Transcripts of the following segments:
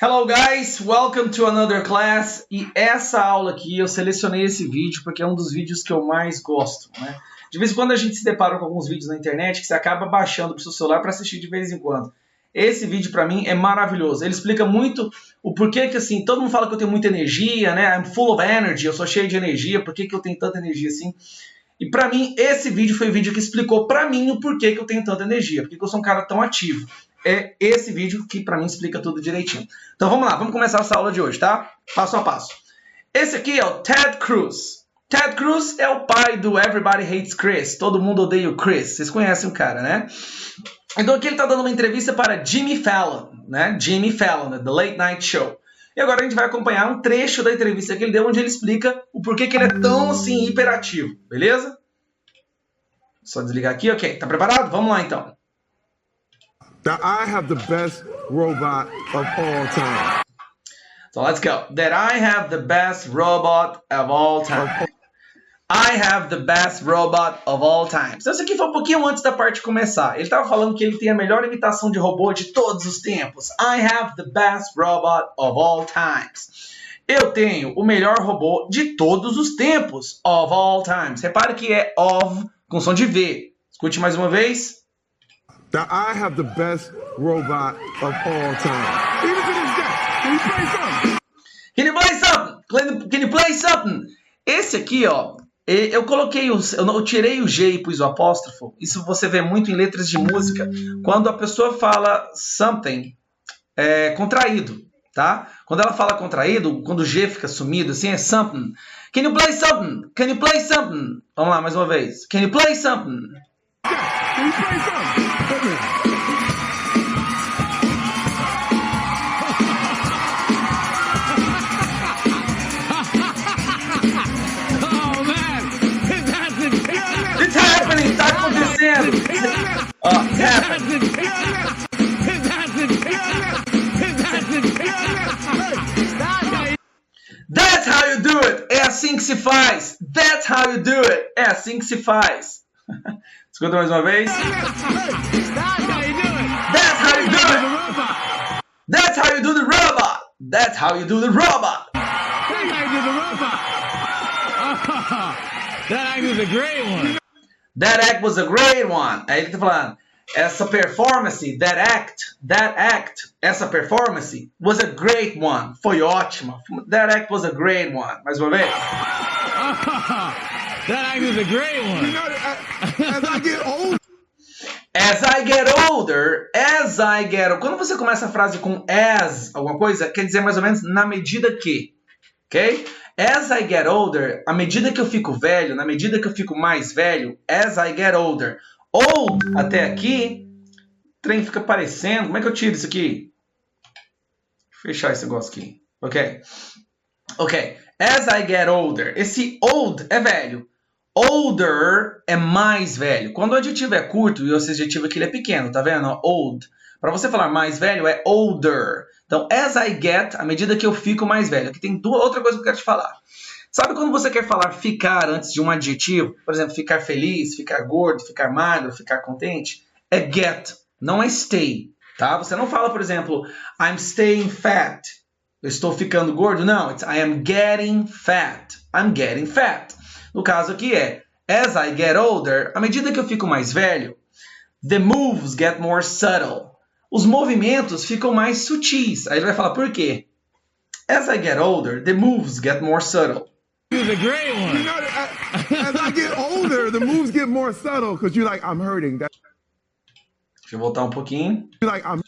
Hello guys, welcome to another class. E essa aula aqui, eu selecionei esse vídeo porque é um dos vídeos que eu mais gosto, né? De vez em quando a gente se depara com alguns vídeos na internet que você acaba baixando para o seu celular para assistir de vez em quando. Esse vídeo para mim é maravilhoso. Ele explica muito o porquê que assim, todo mundo fala que eu tenho muita energia, né? I'm full of energy, eu sou cheio de energia, por que eu tenho tanta energia assim? E para mim, esse vídeo foi o vídeo que explicou para mim o porquê que eu tenho tanta energia, porque eu sou um cara tão ativo. É esse vídeo que para mim explica tudo direitinho. Então vamos lá, vamos começar essa aula de hoje, tá? Passo a passo. Esse aqui é o Ted Cruz. Ted Cruz é o pai do Everybody Hates Chris. Todo mundo odeia o Chris. Vocês conhecem o cara, né? Então aqui ele está dando uma entrevista para Jimmy Fallon, né? Jimmy Fallon, The Late Night Show. E agora a gente vai acompanhar um trecho da entrevista que ele deu, onde ele explica o porquê que ele é tão, assim, hiperativo. Beleza? Só desligar aqui, ok. Tá preparado? Vamos lá, então. That I have the best robot of all time. So let's go. That I have the best robot of all time. I have the best robot of all time. Então isso aqui foi um pouquinho antes da parte começar. Ele estava falando que ele tem a melhor imitação de robô de todos os tempos. I have the best robot of all times. Eu tenho o melhor robô de todos os tempos. Of all times. Repare que é of com som de V. Escute mais uma vez. That I have the best robot of all time. Even to this day. Can you play something? Can you play something? Esse aqui, ó, eu coloquei eu tirei o G e pus o apóstrofo. Isso você vê muito em letras de música. Quando a pessoa fala something, é contraído, tá? Quando ela fala contraído, quando o G fica sumido, assim, é something. Can you play something? Can you play something? Vamos lá, mais uma vez. Can you play something? Can you play something? It's happening! Tá acontecendo! Ó, it's happening! That's how you do it! É assim que se faz! That's how you do it! É assim que se faz! Escuta mais uma vez. That's how you do it! That's how you do the robot! That's how you do the robot! That's how you do the robot! That act was a great one! That act was a great one! Aí ele tá falando, essa performance, that act, essa performance was a great one. Foi ótima. That act was a great one. Mais uma vez. That act was a great one! You know, as I get older. As I get older. Quando você começa a frase com as, alguma coisa, quer dizer mais ou menos na medida que. Ok? As I get older, à medida que eu fico velho, na medida que eu fico mais velho, as I get older. Old, até aqui, o trem fica parecendo. Como é que eu tiro isso aqui? Vou fechar esse negócio aqui. Ok. As I get older. Esse old é velho. Older é mais velho. Quando o adjetivo é curto e esse adjetivo aqui ele é pequeno, tá vendo? Old. Para você falar mais velho é older. Então, as I get, à medida que eu fico mais velho. Aqui tem outra coisa que eu quero te falar. Sabe quando você quer falar ficar antes de um adjetivo? Por exemplo, ficar feliz, ficar gordo, ficar magro, ficar contente? É get, não é stay. Tá? Você não fala, por exemplo, I'm staying fat. Eu estou ficando gordo. Não, it's I am getting fat. I'm getting fat. No caso aqui é, as I get older, à medida que eu fico mais velho, the moves get more subtle. Os movimentos ficam mais sutis. Aí ele vai falar por quê? As I get older, the moves get more subtle. It was a great one! You know, as I get older, the moves get more subtle because you're like, I'm hurting. Deixa eu voltar um pouquinho. You're like, I'm.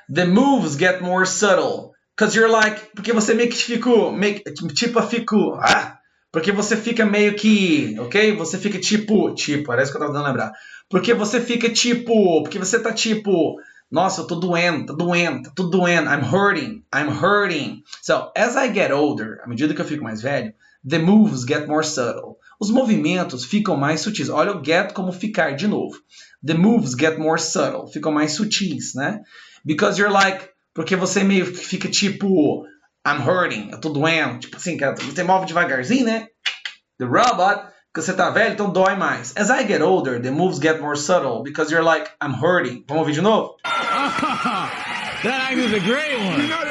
The moves get more subtle. Because you're like, porque você meio que ficou, porque você fica meio que, ok? Você fica tipo, parece que eu tava dando lembrar. Porque você fica tipo, porque você tá tipo, nossa, eu tô doendo, tá tudo doendo. I'm hurting. So, as I get older, à medida que eu fico mais velho, the moves get more subtle. Os movimentos ficam mais sutis. Olha o get como ficar de novo. The moves get more subtle. Ficam mais sutis, né? Because you're like, porque você meio que fica tipo, I'm hurting, eu tô doendo. Tipo assim, cara, você move devagarzinho, né? The robot Porque você tá velho, então dói mais. As I get older, the moves get more subtle because you're like, I'm hurting. Vamos ouvir de novo? That is a great one. You know,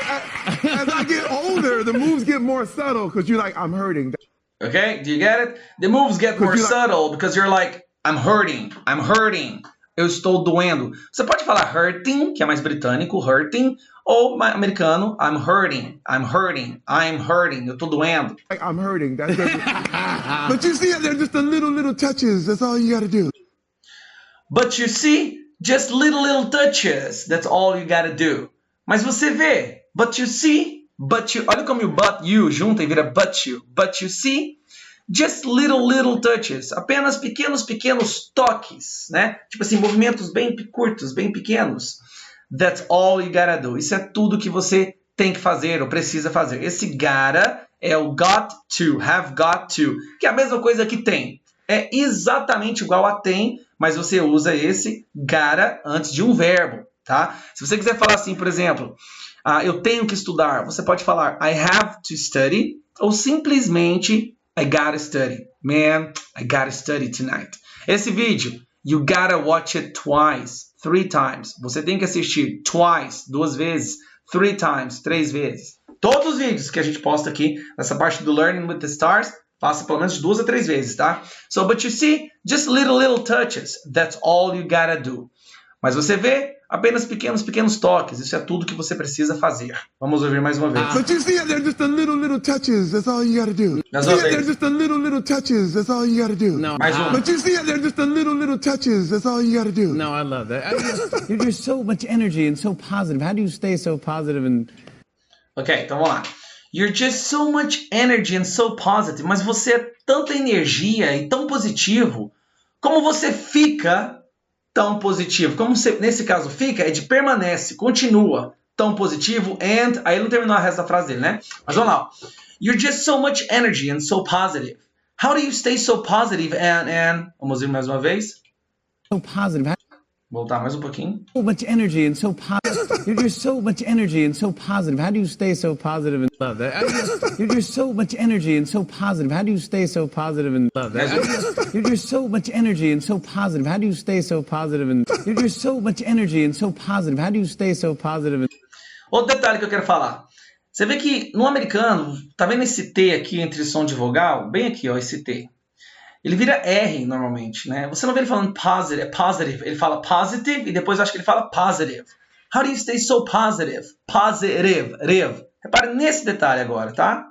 as I get older, the moves get more subtle because you're like, I'm hurting. Okay, do you get it? The moves get more subtle because you're like, I'm hurting, I'm hurting. Eu estou doendo. Você pode falar hurting, que é mais britânico, hurting, ou americano, I'm hurting, I'm hurting, I'm hurting. Eu tô doendo. Like, I'm hurting. That doesn't... But you see, they're just the little touches. That's all you got to do. But you see, just little touches. That's all you gotta do. Mas você vê, but you see, but you... Olha como o but you junta e vira but you. But you see, just little touches. Apenas pequenos toques, né? Tipo assim, movimentos bem curtos, bem pequenos. That's all you gotta do. Isso é tudo que você tem que fazer ou precisa fazer. Esse gotta é o got to, have got to, que é a mesma coisa que tem. É exatamente igual a tem, mas você usa esse gotta antes de um verbo, tá? Se você quiser falar assim, por exemplo, eu tenho que estudar, você pode falar I have to study, ou simplesmente I gotta study. Man, I gotta study tonight. Esse vídeo, you gotta watch it twice, 3 times. Você tem que assistir twice, 2 vezes, 3 times, 3 vezes. Todos os vídeos que a gente posta aqui, nessa parte do Learning with the Stars, faça pelo menos 2 a 3 vezes, tá? So, but you see, just little touches. That's all you gotta do. Mas você vê apenas pequenos toques. Isso é tudo que você precisa fazer. Vamos ouvir mais uma vez. But you see, they're just the little touches. That's all you gotta do. They're just the little touches. That's all you gotta do. No, Mais uma. But you see, they're just the little touches. That's all you gotta do. No, I love that. You're just so much energy and so positive. How do you stay so positive and... Ok, então vamos lá. You're just so much energy and so positive. Mas você é tanta energia e tão positivo. Como você fica tão positivo? Como você, nesse caso, fica é de permanece, continua tão positivo and... Aí ele não terminou a resto da frase dele, né? Mas vamos lá. You're just so much energy and so positive. How do you stay so positive and... Vamos ver mais uma vez. So positive. Voltar mais um pouquinho. So much energy and so positive. You're just so much energy and so positive. How do you stay so positive and love that? You're just so much energy and so positive. How do you stay so positive and love that? You're just so much energy and so positive. How do you stay so positive and you're just so much energy and so positive. How do you stay so positive and... Outro detalhe que eu quero falar. Você vê que no americano, tá vendo esse T aqui entre som de vogal? Bem aqui, ó, esse T. Ele vira R normalmente, né? Você não vê ele falando positive, ele fala positive e depois eu acho que ele fala positive. How do you stay so positive? Positive, rev. Repare nesse detalhe agora, tá?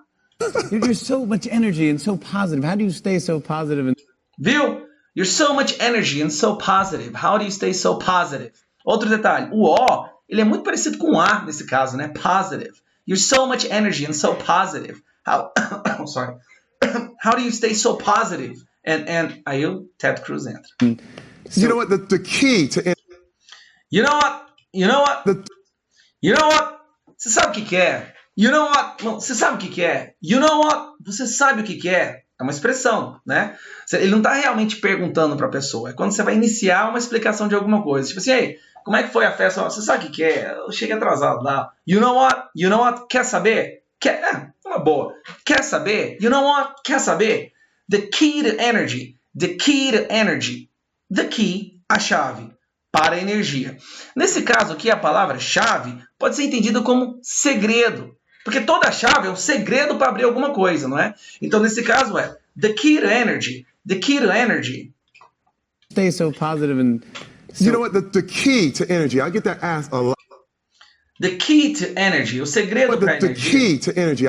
You're just so much energy and so positive. How do you stay so positive and... Viu? You're so much energy and so positive. How do you stay so positive? Outro detalhe, o O, ele é muito parecido com o A nesse caso, né? Positive. You're so much energy and so positive. How sorry. How do you stay so positive? And aí o Ted Cruz entra. So, you know what? The key to... You know what? Você sabe o que que é? You know what? Não, você sabe o que que é? You know what? Você sabe o que que é? É uma expressão, né? Ele não está realmente perguntando para a pessoa. É quando você vai iniciar uma explicação de alguma coisa. Tipo assim, ei, como é que foi a festa? Você sabe o que que é? Eu cheguei atrasado lá. You know what? You know what? Quer saber? Uma boa. Quer saber? You know what? Quer saber? The key to energy. The key to energy. The key, a chave, para a energia. Nesse caso aqui, a palavra chave pode ser entendida como segredo. Porque toda chave é um segredo para abrir alguma coisa, não é? Então, nesse caso, é the key to energy. The key to energy. Stay so positive and... So... You know what? The key to energy. I get that asked a lot. The key to energy. O segredo para a energia. The key to energy.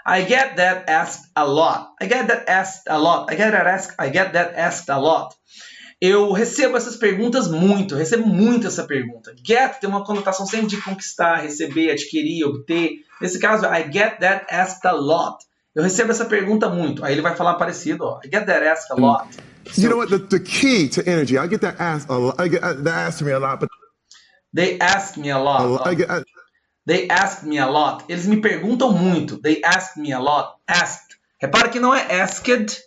I get that asked a lot. I get that asked a lot. I get that asked a lot. Eu recebo essas perguntas muito. Recebo muito essa pergunta. Get tem uma conotação sempre de conquistar, receber, adquirir, obter. Nesse caso, I get that asked a lot. Eu recebo essa pergunta muito. Aí ele vai falar parecido, ó. I get that asked a lot. You know what? The key to energy. I get that asked a lot. That asked me a lot, but they ask me a lot. They ask me a lot. Eles me perguntam muito. They ask me a lot. Asked. Repara que não é asked.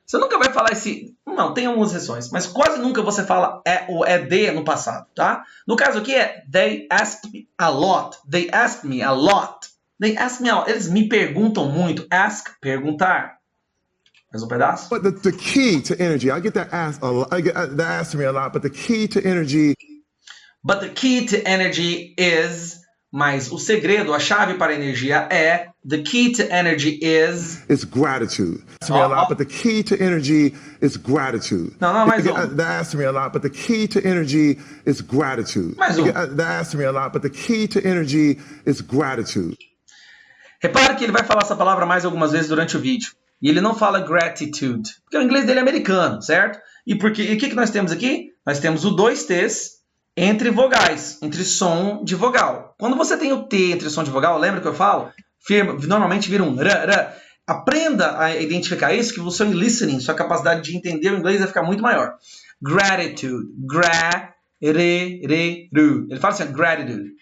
Você nunca vai falar esse... Não, tem algumas exceções. Mas quase nunca você fala o ED no passado, tá? No caso aqui é they asked me a lot. They asked me a lot. They asked me a lot. Eles me perguntam muito. Ask, perguntar. Mais um pedaço. But the key to energy, I get that asked a lot. I get that asked to me a lot. But the key to energy. But the key to energy is. Mas o segredo, a chave para a energia é. The key to energy is. It's gratitude. To me a lot, but the key to energy is gratitude. Não, mais um. That asked to me a lot, but the key to energy is gratitude. Mais um. That asked to me a lot, but the key to energy is gratitude. Repare que ele vai falar essa palavra mais algumas vezes durante o vídeo. E ele não fala gratitude, porque o inglês dele é americano, certo? E o que nós temos aqui? Nós temos o 2 T's entre vogais, entre som de vogal. Quando você tem o T entre som de vogal, lembra que eu falo? Normalmente vira um ra. Aprenda a identificar isso, que o seu listening, sua capacidade de entender o inglês vai ficar muito maior. Gratitude, ru. Ele fala assim, gratitude,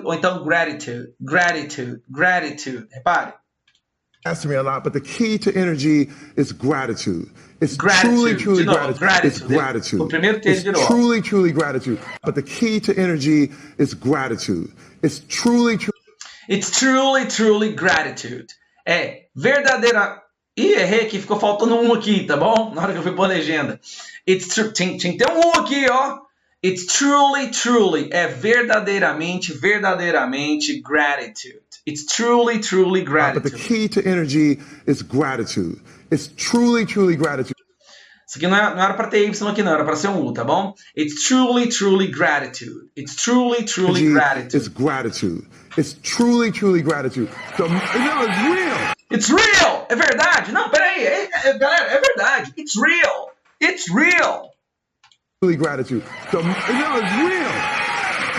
ou então gratitude. Repare. Asked me a lot, but the key to energy is gratitude. It's gratitude. truly Novo, gratitude. It's gratitude. O primeiro T it's truly gratitude. But the key to energy is gratitude. It's truly gratitude. É verdadeira. Ih, errei aqui, ficou faltando um aqui, tá bom? Na hora que eu fui pôr a legenda. Tinha que ter um aqui, ó. It's truly, é verdadeiramente gratitude. It's truly gratitude. But the key to energy is gratitude. It's truly gratitude. Isso aqui não era para ter Y aqui, não. Era para ser um U, tá bom? It's truly gratitude. It's truly gratitude. It's gratitude. It's truly gratitude. It's real. It's real. É verdade. Não, peraí. Galera, é verdade. It's real. Gratitude. It's real.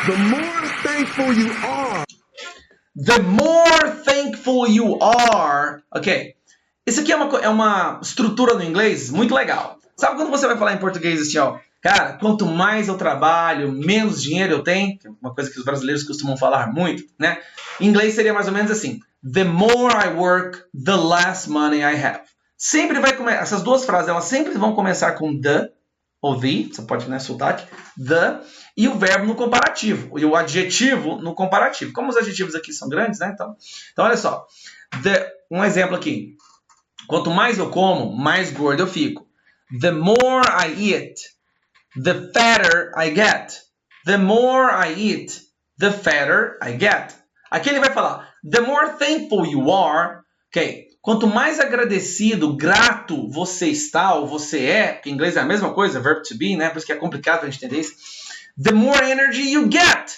The more thankful you are. The more thankful you are. Ok. Isso aqui é uma estrutura no inglês muito legal. Sabe quando você vai falar em português assim, ó? Cara, quanto mais eu trabalho, menos dinheiro eu tenho. Que é uma coisa que os brasileiros costumam falar muito, né? Em inglês seria mais ou menos assim. The more I work, the less money I have. Sempre vai começar. Essas duas frases, elas sempre vão começar com the ou the. Você pode, né, sotaque. The. E o verbo no comparativo. E o adjetivo no comparativo. Como os adjetivos aqui são grandes, né? Então olha só. Um exemplo aqui. Quanto mais eu como, mais gordo eu fico. The more I eat, the fatter I get. The more I eat, the fatter I get. Aqui ele vai falar, the more thankful you are. Ok. Quanto mais agradecido, grato você está ou você é, que em inglês é a mesma coisa, verb to be, né? Por isso que é complicado a gente entender isso. The more energy you get.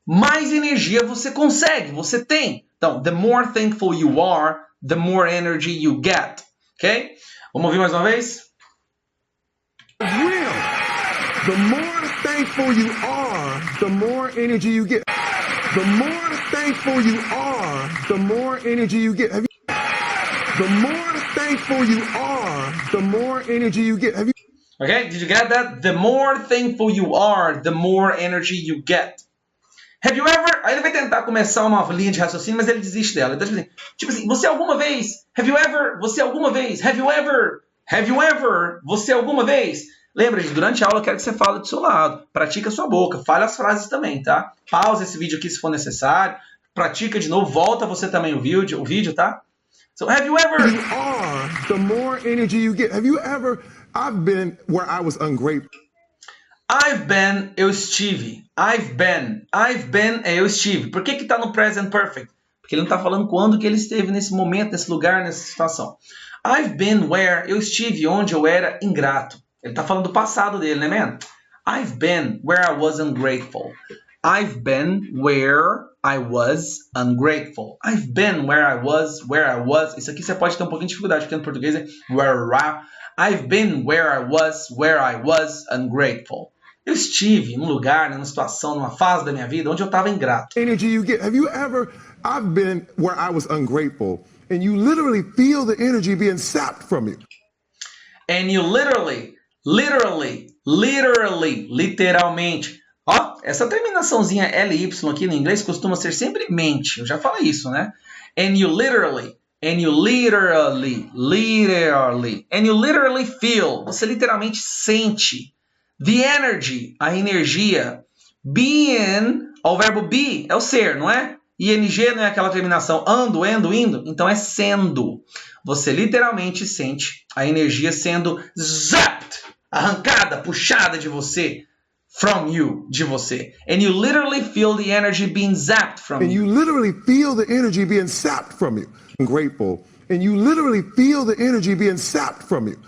Mais energia você consegue, você tem. Então, the more thankful you are, the more energy you get. Ok? Vamos ouvir mais uma vez? It's real. The more thankful you are, the more energy you get. The more thankful you are, the more energy you get. The more thankful you are, the more energy you get. Okay, did you get that? The more thankful you are, the more energy you get. Have you ever... Aí ele vai tentar começar uma linha de raciocínio, mas ele desiste dela. Então, tipo assim, você alguma vez... Have you ever... Você alguma vez... Have you ever... Have you ever... Você alguma vez... Lembra, gente, durante a aula eu quero que você fale do seu lado. Pratica a sua boca. Fale as frases também, tá? Pausa esse vídeo aqui se for necessário. Pratica de novo. Volta você também o vídeo, tá? So, have you ever... You are, the more energy you get. Have you ever... I've been where I was ungrateful. I've been, eu estive. I've been, eu estive. Por que que tá no present perfect? Porque ele não tá falando quando que ele esteve nesse momento, nesse lugar, nessa situação. I've been where, eu estive onde eu era ingrato. Ele tá falando do passado dele, né, man? I've been where I was ungrateful. I've been where I was ungrateful. I've been where I was. Isso aqui você pode ter um pouquinho de dificuldade, porque no português é where. I've been where I was ungrateful. Eu estive em um lugar, numa situação, numa fase da minha vida onde eu estava ingrato. Energy you get. Have you ever... I've been where I was ungrateful, and you literally feel the energy being sapped from you. And you literalmente. Ó, essa terminaçãozinha LY aqui no inglês costuma ser sempre mente. Eu já falei isso, né? And you literally feel. Você literalmente sente. The energy, a energia. Being, ó, o verbo be é o ser, não é? ING não é aquela terminação ando, endo, indo, então é sendo. Você literalmente sente a energia sendo zapped, arrancada, puxada de você, from you, de você. And you literally feel the energy being zapped from you. And you literally feel the energy being sapped from you. I'm grateful. And you literally feel the energy being sapped from you.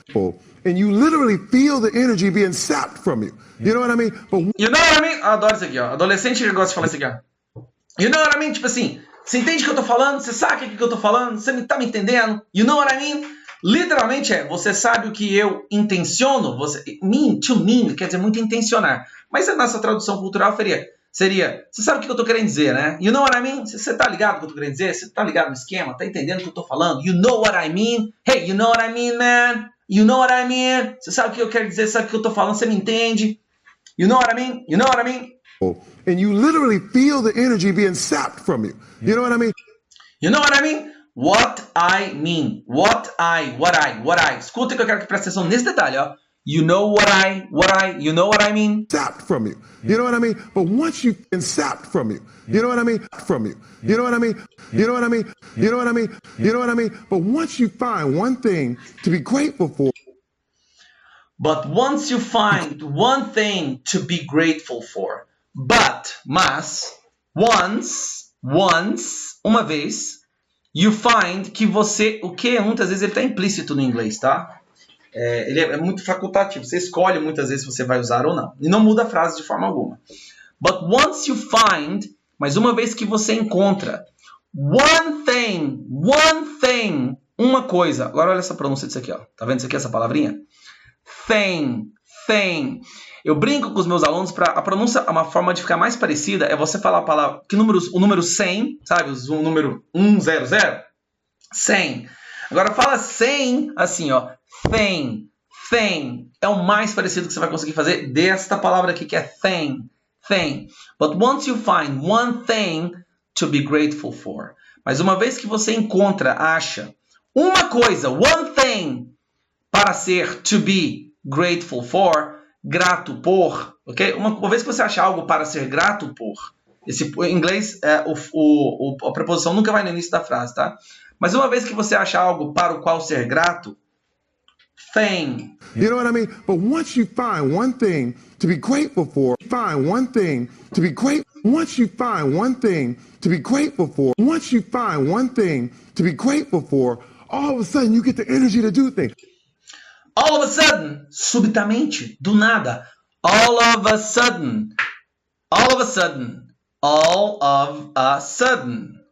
And you literally feel the energy being sapped from you. You know what I mean? But You know what I mean? Eu adoro isso aqui, ó. Adolescente que gosta de falar isso aqui, ó. You know what I mean? Tipo assim, você entende o que eu tô falando? Você sabe o que eu tô falando? Você tá me entendendo? You know what I mean? Literalmente você sabe o que eu intenciono? Você, to mean, quer dizer muito intencionar. Mas a nossa tradução cultural seria, você sabe o que eu tô querendo dizer, né? You know what I mean? Você tá ligado no que eu tô querendo dizer? Você tá ligado no esquema? Tá entendendo o que eu tô falando? You know what I mean? Hey, you know what I mean, man? You know what I mean? Você sabe o que eu quero dizer? Sabe o que eu tô falando? Você me entende? You know what I mean? You know what I mean? and you literally feel the energy being sapped from you. You know what I mean? You know what I mean? What I mean. What I. Escuta que eu quero que preste atenção nesse detalhe, ó. You know you know what I mean? Sapped from you. You know what I mean? But once you've been sapped from you, you know what I mean? From you. You know what I mean? You know what I mean? You know what I mean? You know what I mean? But once you find one thing to be grateful for. But once you find one thing to be grateful for. Mas, once, uma vez, you find que você, o que muitas vezes ele está implícito no inglês, tá? Ele é muito facultativo, você escolhe muitas vezes se você vai usar ou não. E não muda a frase de forma alguma. But once you find, mas uma vez que você encontra, one thing, uma coisa. Agora olha essa pronúncia disso aqui, ó. Tá vendo isso aqui, essa palavrinha? Thing. Eu brinco com os meus alunos para a pronúncia, uma forma de ficar mais parecida é você falar a palavra, o número 100, sabe? O número 100, 100. Agora fala 100 assim, ó. Thing. É o mais parecido que você vai conseguir fazer desta palavra aqui que é thing. But once you find one thing to be grateful for. Mas uma vez que você acha uma coisa, one thing, para ser to be grateful for, grato por, ok? Uma vez que você achar algo para ser grato por, em inglês, a preposição nunca vai no início da frase, tá? Mas uma vez que você achar algo para o qual ser grato, thing. You know what I mean? But once you find one thing to be grateful for, once you find one thing to be grateful for, all of a sudden you get the energy to do things. All of a sudden, subitamente, do nada. All of a sudden.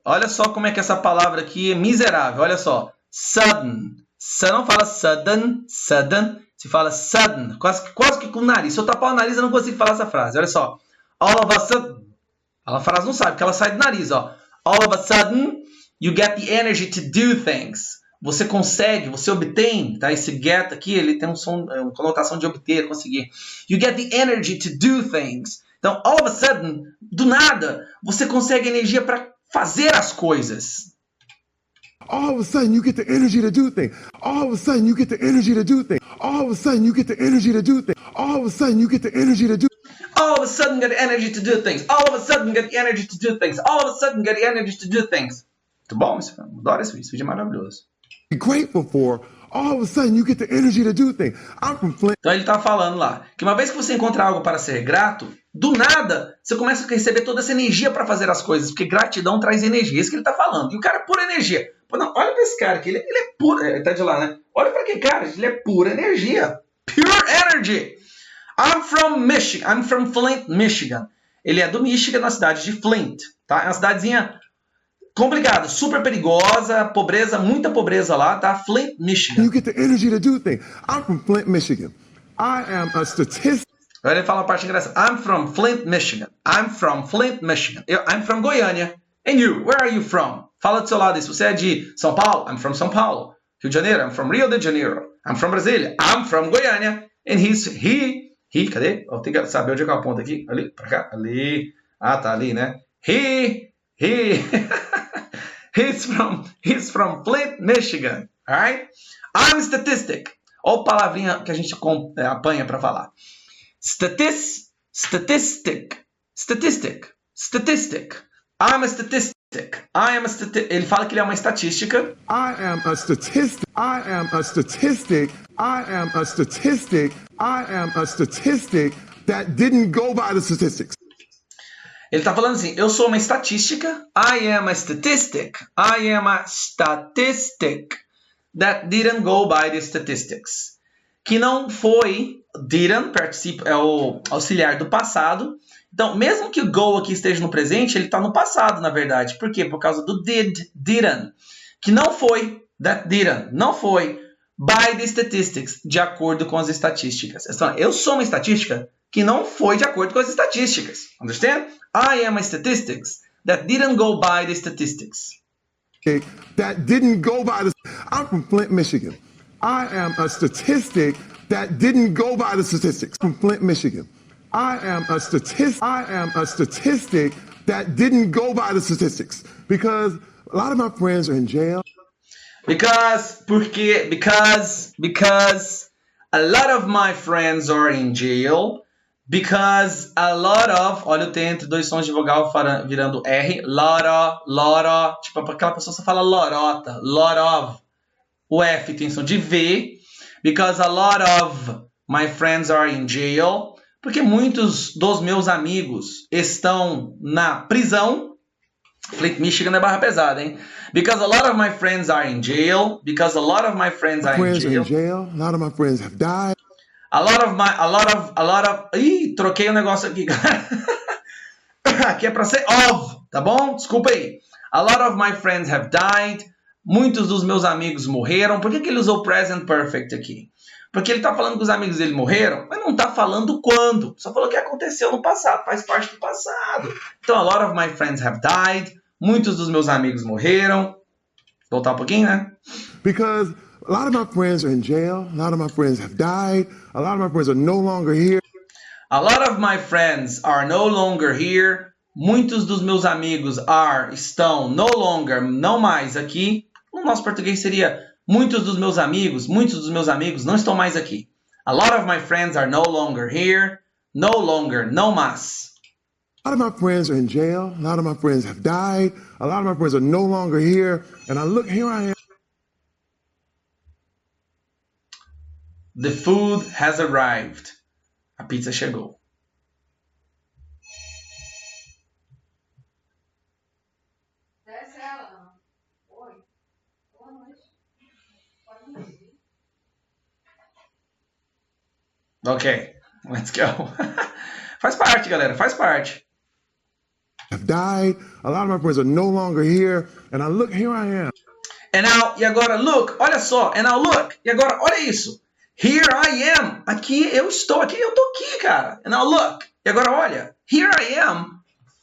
Olha só como é que essa palavra aqui é miserável. Olha só. Sudden. Você não fala sudden. Se fala sudden. Quase que com o nariz. Se eu tapar o nariz, eu não consigo falar essa frase. Olha só. All of a sudden. A frase não sabe, porque ela sai do nariz, ó. All of a sudden, you get the energy to do things. Você consegue, você obtém, tá? Esse get aqui, ele tem uma conotação de obter, conseguir. You get the energy to do things. Então, all of a sudden, do nada, você consegue energia para fazer as coisas. All of a sudden you get the energy to do things. All of a sudden you get the energy to do things. All of a sudden you get the energy to do things. All of a sudden you get the energy to do. All of a sudden get the energy to do things. All of a sudden get the energy to do things. All of a sudden get the energy to do things. Muito bom isso, adoro esse vídeo é maravilhoso. Be grateful for. All of a sudden you get the energy to do things. I'm from Flint. Então ele está falando lá que uma vez que você encontrar algo para ser grato, do nada você começa a receber toda essa energia para fazer as coisas, porque gratidão traz energia, é isso que ele está falando. E o cara é pura energia. Não, olha para esse cara aqui, ele é puro, ele tá de lá, né? Olha para aquele cara, ele é pura energia. Pure energy. I'm from Flint, Michigan. Ele é do Michigan, na cidade de Flint, tá? É uma cidadezinha complicada, super perigosa, pobreza, muita pobreza lá, tá? Flint, Michigan. You get the energy to do things. I'm from Flint, Michigan. I am a statistic. Agora ele fala a parte engraçada. I'm from Flint, Michigan. I'm from Goiânia. And you, where are you from? Fala do seu lado aí. Se você é de São Paulo, I'm from São Paulo. Rio de Janeiro, I'm from Rio de Janeiro. I'm from Brasília, I'm from Goiânia. And cadê? Eu tenho que saber onde é que eu aponto aqui. Ali, pra cá, ali. Ah, tá ali, né? He's from Flint, Michigan. Alright? I'm statistic. Olha a palavrinha que a gente apanha para falar. Statistic. I'm a statistic. statistic. Ele fala que ele é uma estatística. I am a statistic. I am a statistic. I am a statistic. I am a statistic that didn't go by the statistics. Ele está falando assim, eu sou uma estatística. I am a statistic. I am a statistic that didn't go by the statistics. Que não foi, didn't, é o auxiliar do passado. Então, mesmo que o go aqui esteja no presente, ele está no passado, na verdade. Por quê? Por causa do didn't. Que não foi, that didn't, não foi, by the statistics, de acordo com as estatísticas. Então, eu sou uma estatística que não foi de acordo com as estatísticas. Understand? I am a statistics that didn't go by the statistics. Okay, that didn't go by the... I'm from Flint, Michigan. I am a statistic that didn't go by the statistics. From Flint, Michigan. I am a statistic that didn't go by the statistics. Because a lot of my friends are in jail. Because a lot of my friends are in jail. Because a lot of, olha o T entre dois sons de vogal virando R, lot, tipo aquela pessoa que fala lorota, lot of, o F tem som de V, because a lot of my friends are in jail, porque muitos dos meus amigos estão na prisão. Flint, Michigan é barra pesada, hein? Because a lot of my friends are in jail, because a lot of my friends are in jail. A lot of my friends have died. A lot of... Ih, troquei o negócio aqui, cara. Aqui é pra ser of, tá bom? Desculpa aí. A lot of my friends have died. Muitos dos meus amigos morreram. Por que ele usou present perfect aqui? Porque ele tá falando que os amigos dele morreram, mas não tá falando quando. Só falou que aconteceu no passado, faz parte do passado. Então, a lot of my friends have died. Muitos dos meus amigos morreram. Voltar um pouquinho, né? Because... a lot of my friends are in jail. A lot of my friends have died. A lot of my friends are no longer here. A lot of my friends are no longer here. Muitos dos meus amigos estão no longer, não mais aqui. No nosso português seria muitos dos meus amigos não estão mais aqui. A lot of my friends are no longer here. No longer, não mais. A lot of my friends are in jail. A lot of my friends have died. A lot of my friends are no longer here. And here I am. The food has arrived. A pizza chegou. Desce ela. Oi. Boa noite. Pode ir. Ok, let's go. Faz parte, galera, faz parte. Have died. A lot of my friends are no longer here. And here I am. And now, e agora, look, olha só. And now, look, e agora, olha isso. Here I am. Aqui eu estou. Aqui eu tô aqui, cara. And now look. E agora olha. Here I am.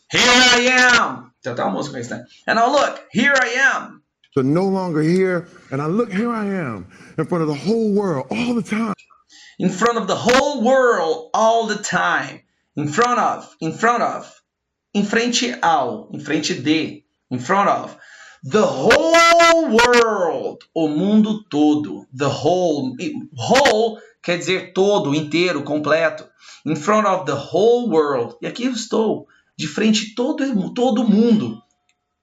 Here I am. Tem até uma música com isso, né? And now look. Here I am. So no longer here. And here I am. In front of the whole world all the time. In front of the whole world all the time. In front of. Em frente ao. Em frente de. In front of. The whole world, o mundo todo. The whole quer dizer todo, inteiro, completo. In front of the whole world. E aqui eu estou, de frente a todo mundo.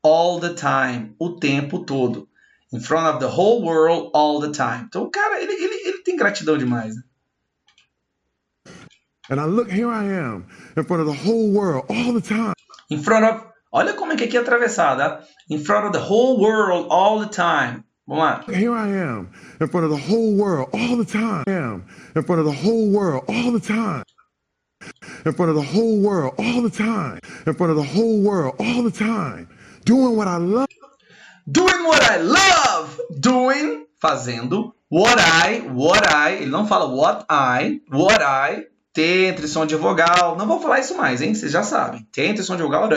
All the time, o tempo todo. In front of the whole world, all the time. Então, o cara, ele tem gratidão demais, né? And here I am, in front of the whole world, all the time. In front of... Olha como é que aqui é atravessada. In front of the whole world all the time. Vamos lá. Here I am, in front of the whole world all the time. In front of the whole world all the time. In front of the whole world all the time. In front of the whole world all the time. Doing what I love. Doing what I love. Doing, fazendo. What I. Ele não fala what I. T entre som de vogal. Não vou falar isso mais, hein? Vocês já sabem. T entre som de vogal.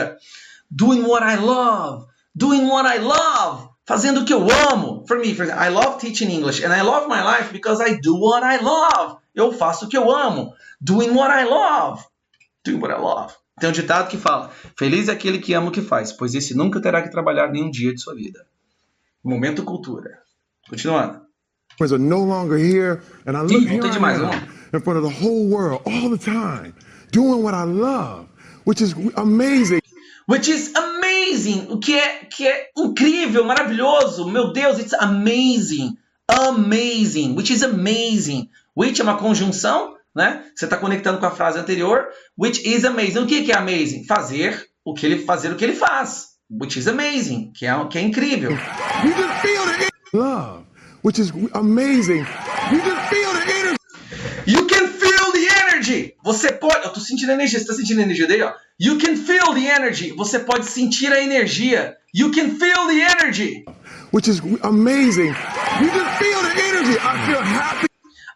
Doing what I love. Doing what I love. Fazendo o que eu amo. For me, I love teaching English. And I love my life because I do what I love. Eu faço o que eu amo. Doing what I love. Doing what I love. Tem um ditado que fala: feliz é aquele que ama o que faz, pois esse nunca terá que trabalhar nenhum dia de sua vida. Momento cultura. Continuando. Are no longer here, and I look here demais, in front of the whole world all the time, doing what I love, which is amazing. Which is amazing. O que é incrível, maravilhoso. Meu Deus, it's amazing. Amazing. Which is amazing. Which é uma conjunção, né? Você está conectando com a frase anterior. Which is amazing. O que é amazing? Fazer o que ele faz. Which is amazing. Que é incrível. You just feel the love, which is amazing. You just feel the energy. You can feel the energy. Você pode... Eu tô sentindo a energia. Você tá sentindo a energia daí, ó? You can feel the energy. Você pode sentir a energia. You can feel the energy. Which is amazing. You just feel the energy. I feel happy.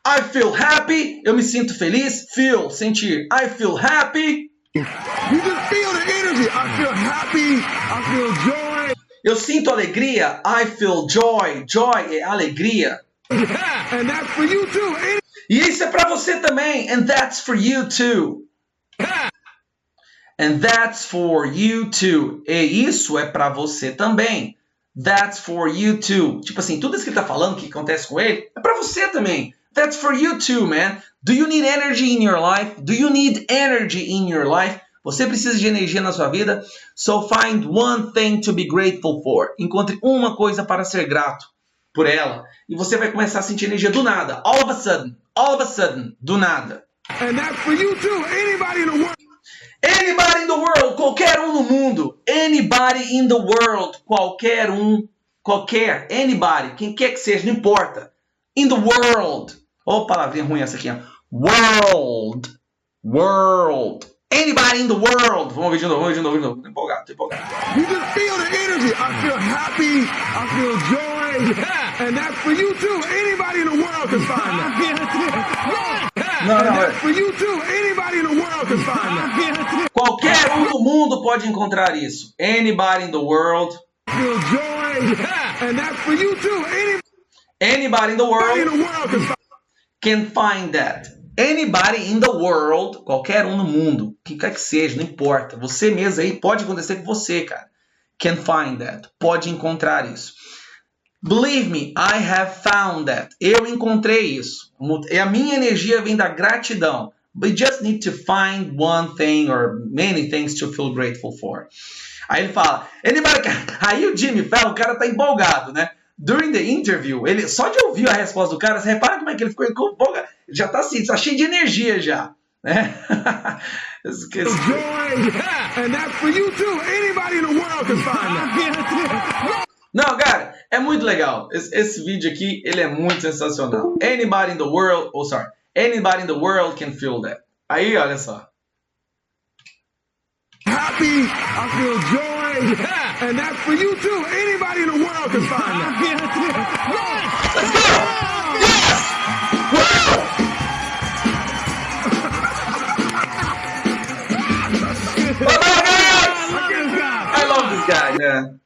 I feel happy. Eu me sinto feliz. Feel, sentir. I feel happy. You just feel the energy. I feel happy. I feel joy. Eu sinto alegria. I feel joy. Joy é alegria. Yeah, and that's for you too. E isso é para você também. And that's for you too. And that's for you too. E isso é para você também. That's for you too. Tipo assim, tudo isso que ele tá falando, que acontece com ele, é para você também. That's for you too, man. Do you need energy in your life? Do you need energy in your life? Você precisa de energia na sua vida? So find one thing to be grateful for. Encontre uma coisa para ser grato por ela. E você vai começar a sentir energia do nada. All of a sudden, do nada. And that's for you too. Anybody in the world. Anybody in the world, qualquer um no mundo. Anybody in the world, qualquer um, qualquer, anybody, quem quer que seja, não importa. In the world. Ó, palavrinha ruim essa aqui, ó. World. World. Anybody in the world. Vamos ver de novo. Tô empolgado. You just feel the energy. I feel happy. I feel joy. Yeah, and that's for you too. Anybody in the world can find that. Não, and that's for you too. Anybody in the world can find that. Qualquer um no mundo pode encontrar isso. Anybody in the world. I feel joy. Yeah, and that's for you too. Anybody in the Anybody in world the world can find that. Anybody in the world, qualquer um no mundo, quem quer que seja, não importa. Você mesmo aí, pode acontecer com você, cara. Can find that. Pode encontrar isso. Believe me, I have found that. Eu encontrei isso. E a minha energia vem da gratidão. We just need to find one thing or many things to feel grateful for. Aí ele fala, anybody can... Aí o Jimmy Fallon, o cara tá empolgado, né? During the interview, ele só de ouvir a resposta do cara, você repara como é que ele ficou empolgado. Ele já tá assim, tá cheio de energia já, né? Não, cara, é muito legal. Esse vídeo aqui, ele é muito sensacional. Anybody in the world, anybody in the world can feel that. Aí, olha só. Happy, I feel joy, yeah, and that's for you too. Anybody in the world can find that. Let's go! Yes! Wow! Bye-bye, guys! I love this guy, man.